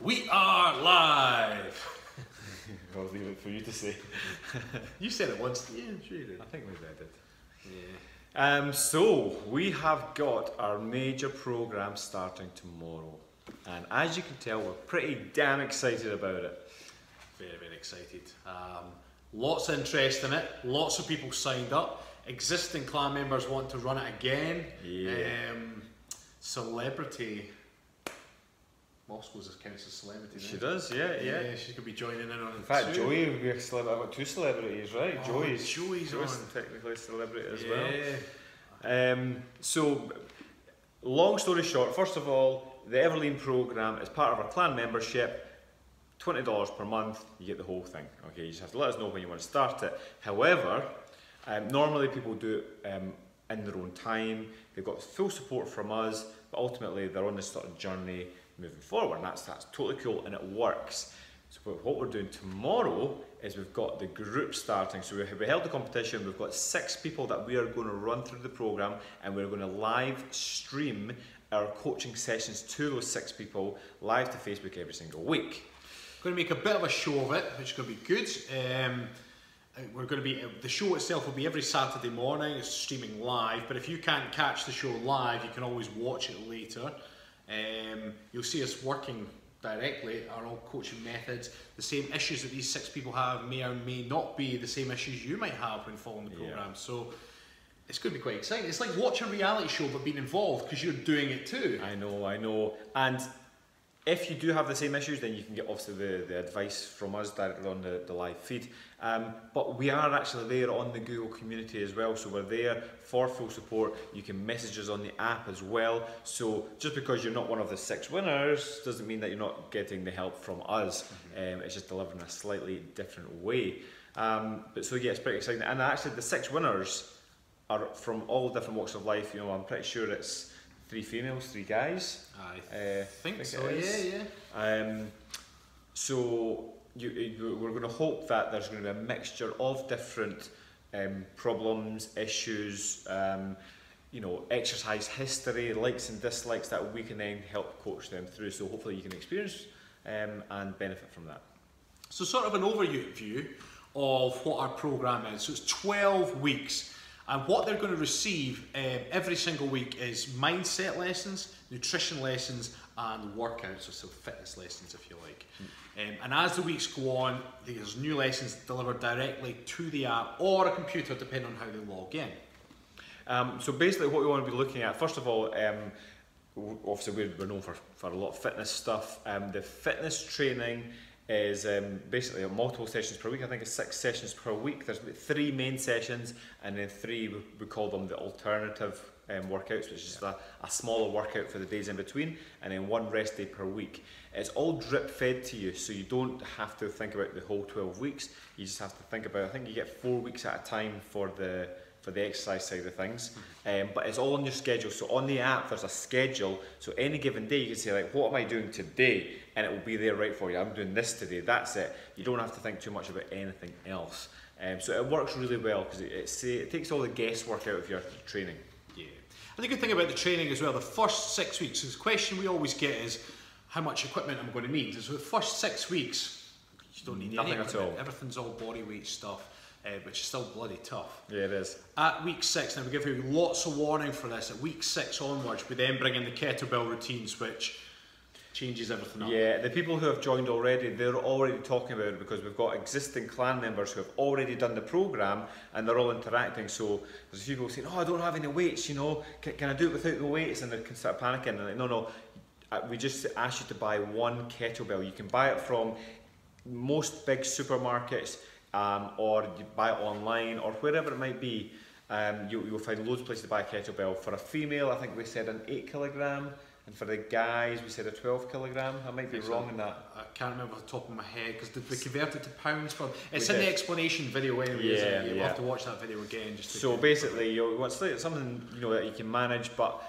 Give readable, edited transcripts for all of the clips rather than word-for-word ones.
We are live! I'll leave it for you to say. You said it once, yeah, sure you did. I think maybe I did. Yeah. So, we have got our major programme starting tomorrow. And as you can tell, we're pretty damn excited about it. Very, very excited. Lots of interest in it, lots of people signed up. Existing clan members want to run it again. Yeah. Celebrity. Moscow's counts as celebrity. She does, yeah. She's going to be joining in on it. In fact, Joey will be a celebrity. I've got two celebrities, right? Oh, Joey's on. technically a celebrity as Yeah. well. So, long story short, first of all, the Everleen programme is part of our clan membership. $20 per month, you get the whole thing. Okay, you just have to let us know when you want to start it. However, normally people do it in their own time. They've got full support from us, but ultimately they're on this sort of journey moving forward, and that's totally cool, and it works. So what we're doing tomorrow is we've got the group starting. So we held the competition, we've got 6 people that we are going to run through the programme, and we're going to live stream our coaching sessions to those 6 people live to Facebook every single week. Going to make a bit of a show of it, which is going to be good. We're going to be, the show itself will be every Saturday morning. It's streaming live, but if you can't catch the show live, you can always watch it later. You'll see us working directly, our own coaching methods. The same issues that these 6 people have may or may not be the same issues you might have when following the programme. Yeah. So it's going to be quite exciting. It's like watching a reality show but being involved because you're doing it too. I know. And if you do have the same issues, then you can get obviously the advice from us directly on the live feed. But we are actually there on the Google community as well, so we're there for full support. You can message us on the app as well. So just because you're not one of the 6 winners doesn't mean that you're not getting the help from us. It's just delivered in a slightly different way. But so yeah, it's pretty exciting. And actually the 6 winners are from all different walks of life. You know, I'm pretty sure it's 3 females, 3 guys. I think so, yeah. So we're going to hope that there's going to be a mixture of different problems, issues, you know, exercise history, likes and dislikes that we can then help coach them through. So hopefully you can experience and benefit from that. So sort of an overview of what our programme is. So it's 12 weeks. And what they're going to receive every single week is mindset lessons, nutrition lessons, and workouts, so fitness lessons if you like. And as the weeks go on, there's new lessons delivered directly to the app or a computer, depending on how they log in. So basically what we want to be looking at, first of all, obviously we're known for a lot of fitness stuff. The fitness training is basically multiple sessions per week. I think it's 6 sessions per week. There's 3 main sessions, and then 3 we call them the alternative workouts, which is a smaller workout for the days in between, and then 1 rest day per week. It's all drip fed to you, so you don't have to think about the whole 12 weeks. You just have to think about, I think you get 4 weeks at a time for the exercise side of things, but it's all on your schedule. So on the app there's a schedule, so any given day you can say like, what am I doing today, and it will be there right for you. I'm doing this today, that's it. You don't have to think too much about anything else. So it works really well because it takes all the guesswork out of your training. Yeah, and the good thing about the training as well, the first 6 weeks, the question we always get is how much equipment am I going to need. So the first 6 weeks you don't need nothing any at all. Everything's all body weight stuff. Which is still bloody tough. Yeah, it is. At week 6, now we give you lots of warning for this, at week 6 onwards, we then bring in the kettlebell routines, which changes everything up. Yeah, the people who have joined already, they're already talking about it because we've got existing clan members who have already done the programme and they're all interacting. So there's a few people saying, oh, I don't have any weights, you know, can I do it without the weights? And they can start panicking. And like, no, we just ask you to buy 1 kettlebell. You can buy it from most big supermarkets, or you buy it online or wherever it might be. You'll find loads of places to buy a kettlebell. For a female, I think we said an 8 kilogram, and for the guys we said a 12 kilogram. I might be wrong in that. I can't remember off the top of my head because they convert it to pounds. It's in the explanation video anyway. Yeah, You'll have to watch that video again. Just so basically, you want something, you know, that you can manage, but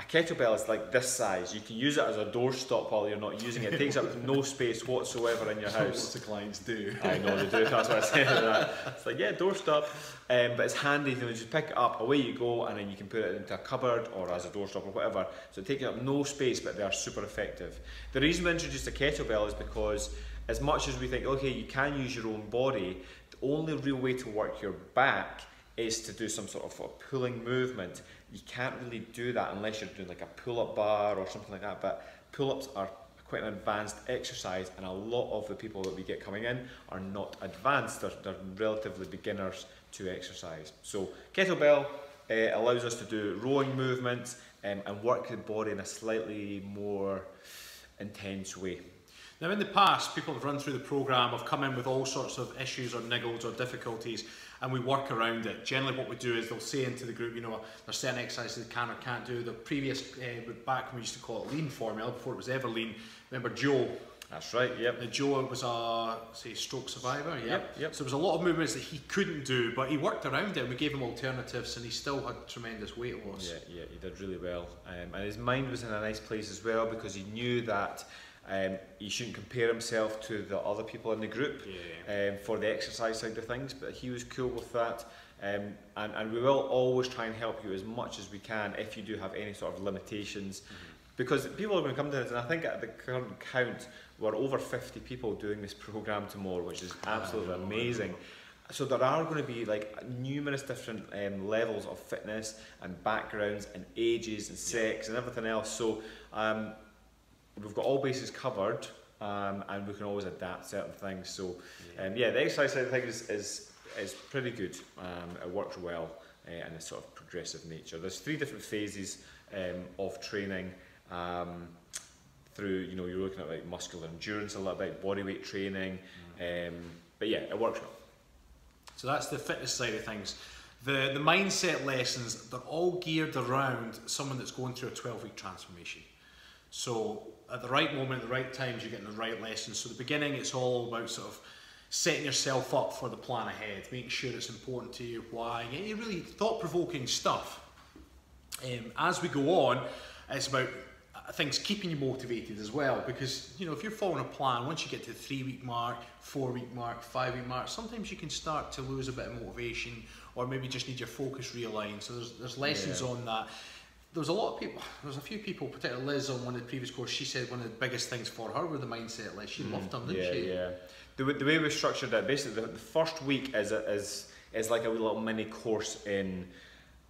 a kettlebell is like this size. You can use it as a doorstop while you're not using it. It takes up no space whatsoever in your house. Lots of clients do. I know they do, that's what I said to that. It's like, yeah, doorstop. But it's handy, you just pick it up, away you go, and then you can put it into a cupboard or as a doorstop or whatever. So it takes up no space, but they are super effective. The reason we introduced a kettlebell is because as much as we think, okay, you can use your own body, the only real way to work your back is to do some sort of pulling movement. You can't really do that unless you're doing like a pull-up bar or something like that, but pull-ups are quite an advanced exercise, and a lot of the people that we get coming in are not advanced, they're relatively beginners to exercise. So kettlebell allows us to do rowing movements and work the body in a slightly more intense way. Now in the past, people have run through the programme, have come in with all sorts of issues or niggles or difficulties, and we work around it. Generally what we do is they'll say into the group, you know, there's certain exercises they can or can't do. The previous, back when we used to call it lean formula, before it was ever lean, remember Joe? That's right, yep. Joe was a, say, stroke survivor, yep. So there was a lot of movements that he couldn't do, but he worked around it and we gave him alternatives and he still had tremendous weight loss. Yeah, he did really well. And his mind was in a nice place as well, because he knew that he shouldn't compare himself to the other people in the group for the exercise side of things, but he was cool with that. And we will always try and help you as much as we can if you do have any sort of limitations. Because people are going to come to this, and I think at the current count, we're over 50 people doing this programme tomorrow, which is absolutely amazing. So there are going to be like numerous different levels of fitness and backgrounds and ages and sex and everything else. So we've got all bases covered, and we can always adapt certain things. So yeah, the exercise side of things is pretty good. It works well in a sort of progressive nature. There's 3 different phases of training. Through, you know, you're looking at like muscular endurance a little bit, body weight training, but yeah, it works well. So that's the fitness side of things. The mindset lessons, they're all geared around someone that's going through a 12-week transformation. So at the right moment, at the right times, you're getting the right lessons. So at the beginning, it's all about sort of setting yourself up for the plan ahead, making sure it's important to you, why, yeah, really thought-provoking stuff. As we go on, it's about things keeping you motivated as well, because you know, if you're following a plan, once you get to the 3-week mark, 4-week mark, 5-week mark, sometimes you can start to lose a bit of motivation, or maybe just need your focus realigned. So there's lessons on that. There's a few people, particularly Liz on one of the previous courses, she said one of the biggest things for her were the mindset lessons. She loved them, didn't she? Yeah. The way we structured it, basically the first week is like a little mini course in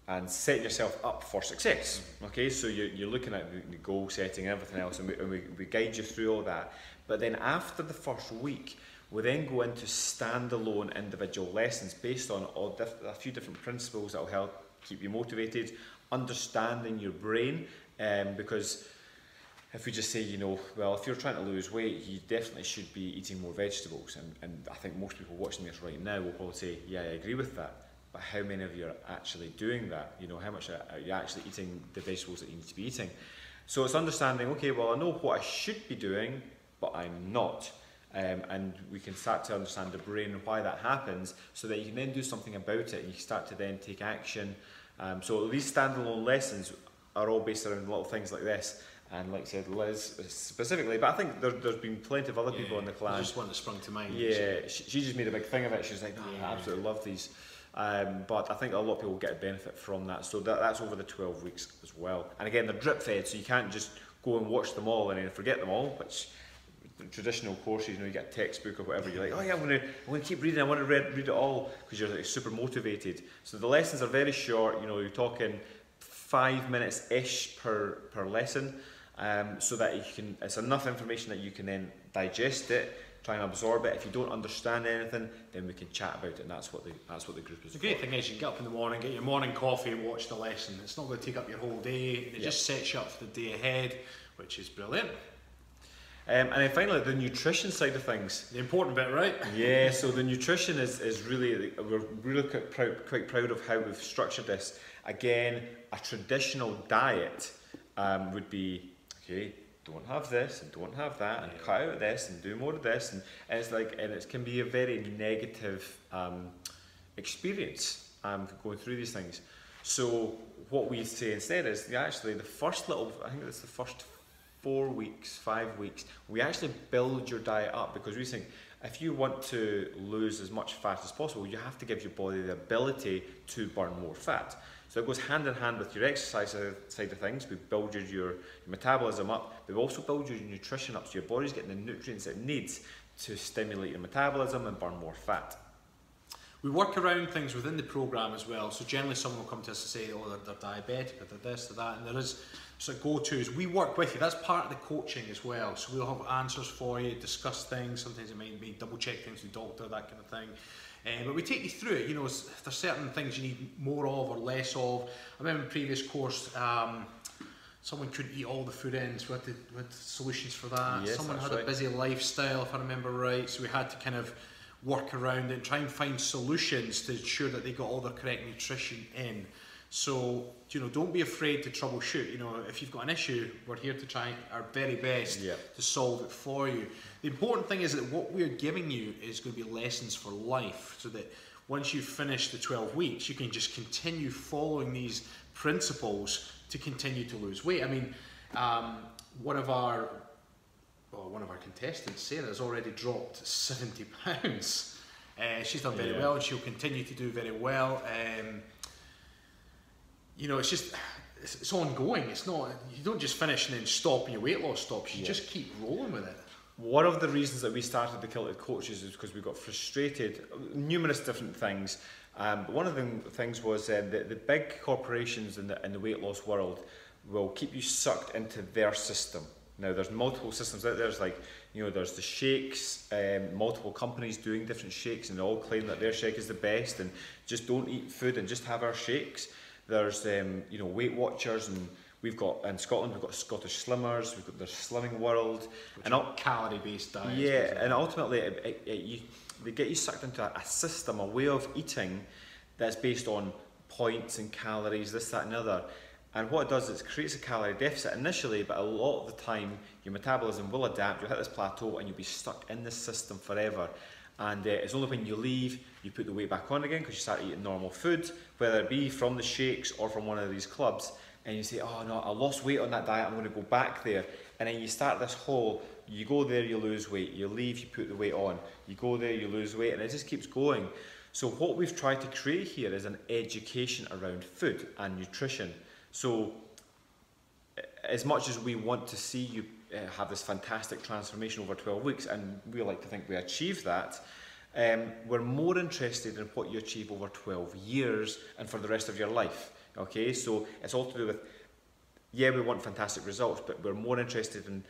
and setting yourself up for success. Okay, so you're looking at the goal setting and everything else, and we guide you through all that. But then after the first week, we then go into standalone individual lessons based on a few different principles that will help keep you motivated, understanding your brain, because if we just say, you know, well, if you're trying to lose weight, you definitely should be eating more vegetables, and I think most people watching this right now will probably say, yeah, I agree with that. But how many of you are actually doing that? You know, how much are you actually eating the vegetables that you need to be eating? So it's understanding, okay, well, I know what I should be doing, but I'm not. And we can start to understand the brain and why that happens, so that you can then do something about it, and you can start to then take action. So these standalone lessons are all based around little things like this. And like I said, Liz specifically, but I think there's been plenty of other people in the class. Just one that sprung to mind. Yeah, she just made a big thing of it. She was like, oh, I absolutely love these. But I think a lot of people get a benefit from that. So that's over the 12 weeks as well. And again, they're drip fed, so you can't just go and watch them all and then forget them all, which traditional courses, you know, you get a textbook or whatever, you're like, oh yeah, I'm going to keep reading, I want to read it all, because you're like super motivated. So the lessons are very short, you know, you're talking 5 minutes-ish per lesson, so that it's enough information that you can then digest it, try and absorb it. If you don't understand anything, then we can chat about it, and that's what the group is. The great thing is you can get up in the morning, get your morning coffee and watch the lesson. It's not going to take up your whole day. It just sets you up for the day ahead, which is brilliant. And then finally, the nutrition side of things. The important bit, right? Yeah, so the nutrition is really, we're really quite proud of how we've structured this. Again, a traditional diet would be, okay, don't have this and don't have that, and cut out this and do more of this, and it's like, and it can be a very negative experience going through these things. So what we say instead is actually the first little, I think it's the first 4 weeks, 5 weeks, we actually build your diet up, because we think if you want to lose as much fat as possible, you have to give your body the ability to burn more fat. So it goes hand in hand with your exercise side of things. We build your metabolism up, but we also build your nutrition up, so your body's getting the nutrients it needs to stimulate your metabolism and burn more fat. We work around things within the program as well. So generally someone will come to us and say, oh, they're diabetic, or they're this, or that, and there is sort of go-tos. We work with you. That's part of the coaching as well. So we'll have answers for you, discuss things. Sometimes it might be double-check things with the doctor, that kind of thing. But we take you through it. You know, if there's certain things you need more of or less of. I remember in the previous course, someone couldn't eat all the food in, so we had solutions for that. Yes, someone had right. a busy lifestyle, if I remember right, so we had to kind of work around it and try and find solutions to ensure that they got all the correct nutrition in. So, you know, don't be afraid to troubleshoot. You know, if you've got an issue, we're here to try our very best to solve it for you. The important thing is that what we're giving you is going to be lessons for life, so that once you've finished the 12 weeks, you can just continue following these principles to continue to lose weight. I mean, one of our contestants, Sarah, has already dropped 70 pounds. She's done very well, and she'll continue to do very well. You know, it's ongoing. It's not, you don't just finish and then stop and your weight loss stops. You just keep rolling with it. One of the reasons that we started the Kilted Coaches is because we got frustrated, numerous different things. But one of the things was the big corporations in the weight loss world will keep you sucked into their system. Now there's multiple systems out there. There's like, you know, there's the shakes, multiple companies doing different shakes, and they all claim that their shake is the best, and just don't eat food and just have our shakes. There's you know, Weight Watchers, and we've got in Scotland we've got Scottish Slimmers, we've got the Slimming World, and calorie-based diets. Yeah, and ultimately they get you sucked into a system, a way of eating that's based on points and calories, this, that, and the other. And what it does is it creates a calorie deficit initially, but a lot of the time your metabolism will adapt, you'll hit this plateau and you'll be stuck in this system forever. And it's only when you leave, you put the weight back on again, because you start eating normal food, whether it be from the shakes or from one of these clubs, and you say, oh no, I lost weight on that diet, I'm going to go back there. And then you start this whole, you go there, you lose weight, you leave, you put the weight on, you go there, you lose weight, and it just keeps going. So what we've tried to create here is an education around food and nutrition. So as much as we want to see you have this fantastic transformation over 12 weeks, and we like to think we achieve that, we're more interested in what you achieve over 12 years and for the rest of your life. Okay, so it's all to do with, yeah, we want fantastic results, but we're more interested in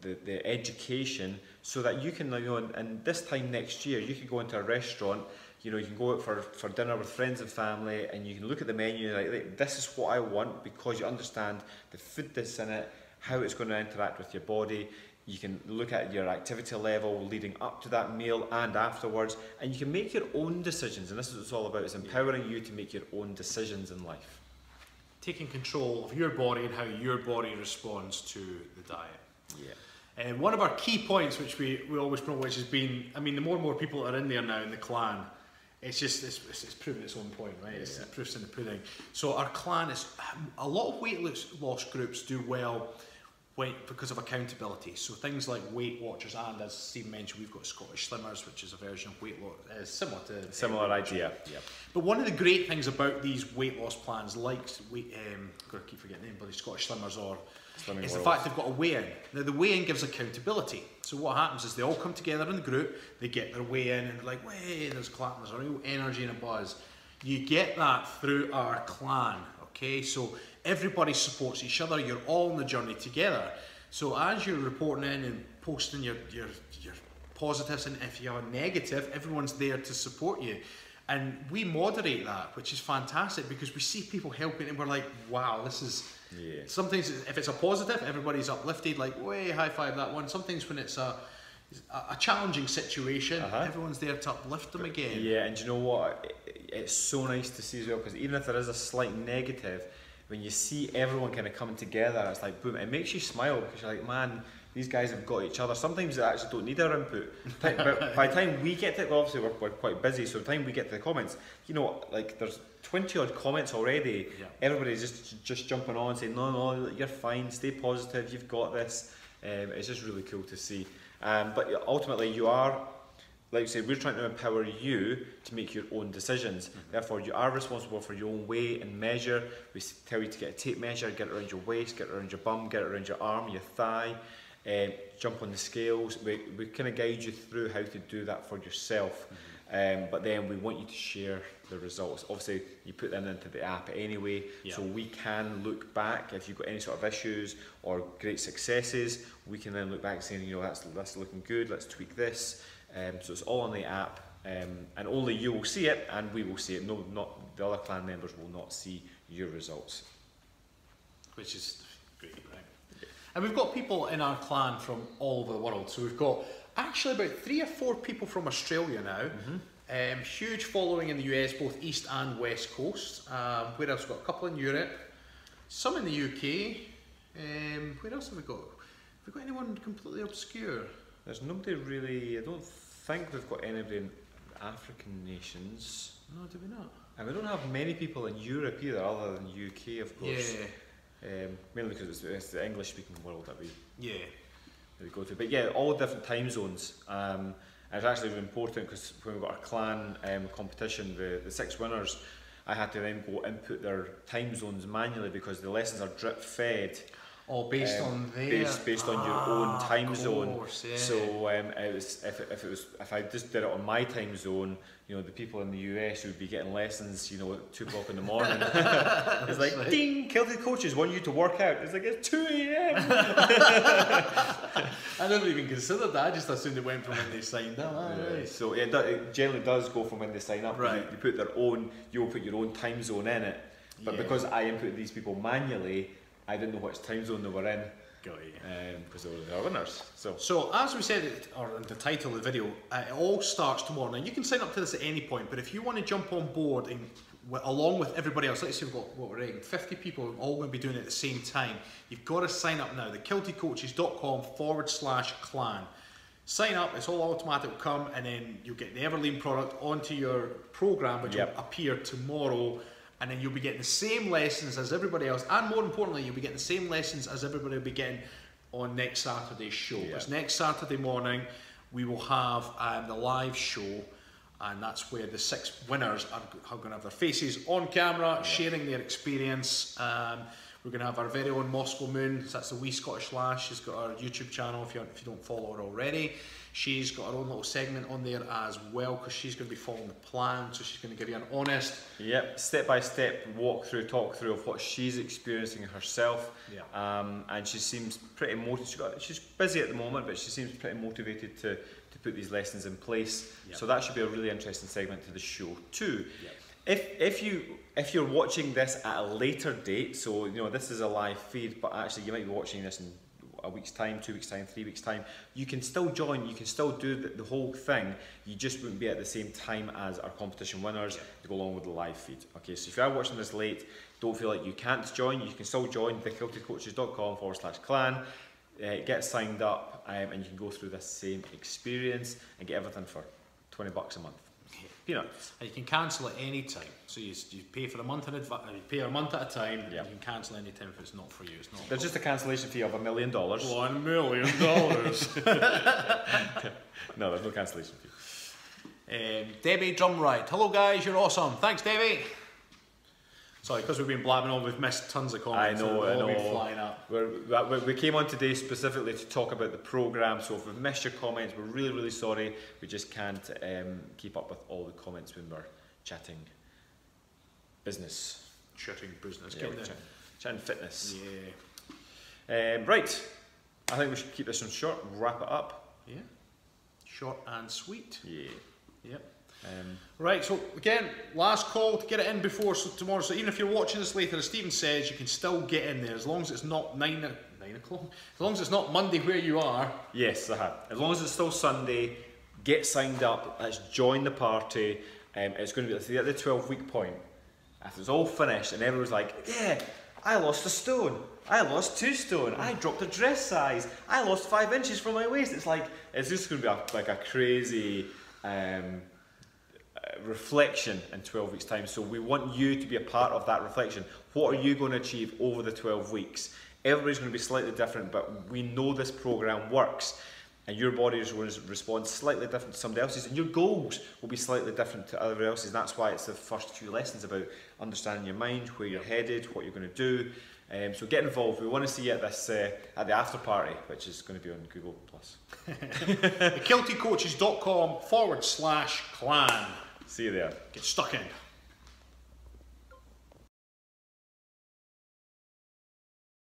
the education, so that you can, you know, and this time next year, you can go into a restaurant, you know, you can go out for dinner with friends and family, and you can look at the menu and like, this is what I want, because you understand the food that's in it, how it's going to interact with your body. You can look at your activity level leading up to that meal and afterwards, and you can make your own decisions. And this is what it's all about. It's empowering you to make your own decisions in life. Taking control of your body and how your body responds to the diet. Yeah. And one of our key points, which we always promote, which has been, I mean, the more and more people that are in there now in the clan, it's just, it's proven its own point, right? It's the proof's in the pudding. So our clan is, a lot of weight loss groups do well because of accountability. So things like Weight Watchers, and as Steve mentioned, we've got Scottish Slimmers, which is a version of weight loss, similar idea. Yeah. But one of the great things about these weight loss plans, like I've got to keep forgetting the name, but the Scottish Slimmers or Slimming is World. the fact they've got a weigh-in. Now the weigh-in gives accountability. So what happens is they all come together in the group, they get their weigh-in, and they're like, "Way, there's clapping, there's a real energy and a buzz." You get that through our clan, okay? So everybody supports each other. You're all on the journey together. So as you're reporting in and posting your positives, and if you're negative, everyone's there to support you. And we moderate that, which is fantastic, because we see people helping and we're like, wow, this is... Yeah. Sometimes if it's a positive, everybody's uplifted, like, way, high five that one. Sometimes when it's a challenging situation, everyone's there to uplift them again. Yeah, and you know what? It's so nice to see as well, because even if there is a slight negative, when you see everyone kind of coming together, it's like boom, it makes you smile, because you're like, man, these guys have got each other. Sometimes they actually don't need our input. But by the time we get to it, well, obviously we're quite busy, so by the time we get to the comments, you know, like there's 20 odd comments already. Yeah. Everybody's just jumping on saying, no, you're fine, stay positive, you've got this. It's just really cool to see. But ultimately you are, like I said, we're trying to empower you to make your own decisions. Therefore, you are responsible for your own weight and measure. We tell you to get a tape measure, get it around your waist, get it around your bum, get it around your arm, your thigh, jump on the scales. We kind of guide you through how to do that for yourself. But then we want you to share the results. Obviously, you put them into the app anyway, so we can look back if you've got any sort of issues or great successes. We can then look back saying, you know, that's looking good, let's tweak this. So it's all on the app, and only you will see it, and we will see it. No, not the other clan members will not see your results. Which is great, right? Yeah. And we've got people in our clan from all over the world. So we've got actually about 3 or 4 people from Australia now. Huge following in the US, both East and West Coast. Where else? We've got a couple in Europe, some in the UK. Where else have we got? Have we got anyone completely obscure? There's nobody really, I don't think we've got anybody in African nations. No, do we not? And we don't have many people in Europe either, other than UK, of course. Yeah. Mainly because it's the English-speaking world that we go to. But yeah, all different time zones. And it's actually really important because when we got our clan competition, the 6 winners, I had to then go input their time zones manually because the lessons are drip-fed. Oh, based on their... Based on your own time zone. Yeah. So it was, if I just did it on my time zone, you know, the people in the US would be getting lessons, you know, at 2 o'clock in the morning. It's like, right. Ding, Kilted coaches want you to work out. It's like, it's 2 AM. I never even considered that. I just assumed it went from when they signed up. Right. So it generally does go from when they sign up. Right. You put you'll put your own time zone in it. But because I input these people manually, I didn't know which time zone they were in. Got you. Because they were our winners. So as we said, or in the title of the video, it all starts tomorrow. Now you can sign up to this at any point, but if you want to jump on board and along with everybody else, let's say we've got, what we're rating, 50 people all going to be doing it at the same time, you've got to sign up now. The kiltedcoaches.com/clan. Sign up, it's all automatic, will come, and then you'll get the Everlean product onto your program, which will appear tomorrow. And then you'll be getting the same lessons as everybody else, and more importantly, you'll be getting the same lessons as everybody will be getting on next Saturday's show. Because next Saturday morning, we will have the live show, and that's where the 6 winners are going to have their faces on camera, sharing their experience. We're going to have our very own Moscow Moon, so that's the wee Scottish lass. She's got our YouTube channel if you don't follow her already. She's got her own little segment on there as well, because she's going to be following the plan, so she's going to give you an honest... step-by-step walkthrough, talk through of what she's experiencing herself. And she seems pretty motivated. She's busy at the moment, but she seems pretty motivated to put these lessons in place. So that should be a really interesting segment to the show too. If you're watching this at a later date, so you know this is a live feed, but actually you might be watching this in a week's time, 2 weeks' time, 3 weeks' time, you can still join, you can still do the whole thing, you just wouldn't be at the same time as our competition winners to go along with the live feed. Okay, so if you are watching this late, don't feel like you can't join, you can still join thekiltedcoaches.com/clan, get signed up, and you can go through this same experience and get everything for $20 a month. Peanuts. And you can cancel at any time. So you pay for a month in advance, you pay a month at a time, and you can cancel any time if it's not for you. It's not. There's just a cancellation fee of $1 million. $1 million. No, there's no cancellation fee. Debbie Drumright. Hello guys, you're awesome. Thanks, Debbie. Sorry, because we've been blabbing on, we've missed tons of comments. I know. Been flying up. We came on today specifically to talk about the programme, so if we've missed your comments, we're really, really sorry. We just can't keep up with all the comments when we're chatting business. Chatting business. Chatting fitness. Right. I think we should keep this one short, wrap it up. Yeah. Short and sweet. Yep. Right, so again, last call to get it in before tomorrow. So even if you're watching this later, as Stephen says, you can still get in there as long as it's not 9 o'clock. As long as it's not Monday where you are. Yes, as long as it's still Sunday, get signed up. Let's join the party. It's going to be at the 12-week point. After it's all finished and everyone's like, yeah, I lost a stone. I lost 2 stone. I dropped a dress size. I lost 5 inches from my waist. It's like, it's just going to be like a crazy reflection in 12 weeks time. So we want you to be a part of that reflection. What are you going to achieve over the 12 weeks? Everybody's going to be slightly different, but we know this program works. And your body is going to respond slightly different to somebody else's, and your goals will be slightly different to other else's. And that's why it's the first few lessons about understanding your mind, where you're headed, what you're going to do. So get involved. We want to see you at this at the after party, which is going to be on Google+. KiltedCoaches.com/clan. See you there. Get stuck in.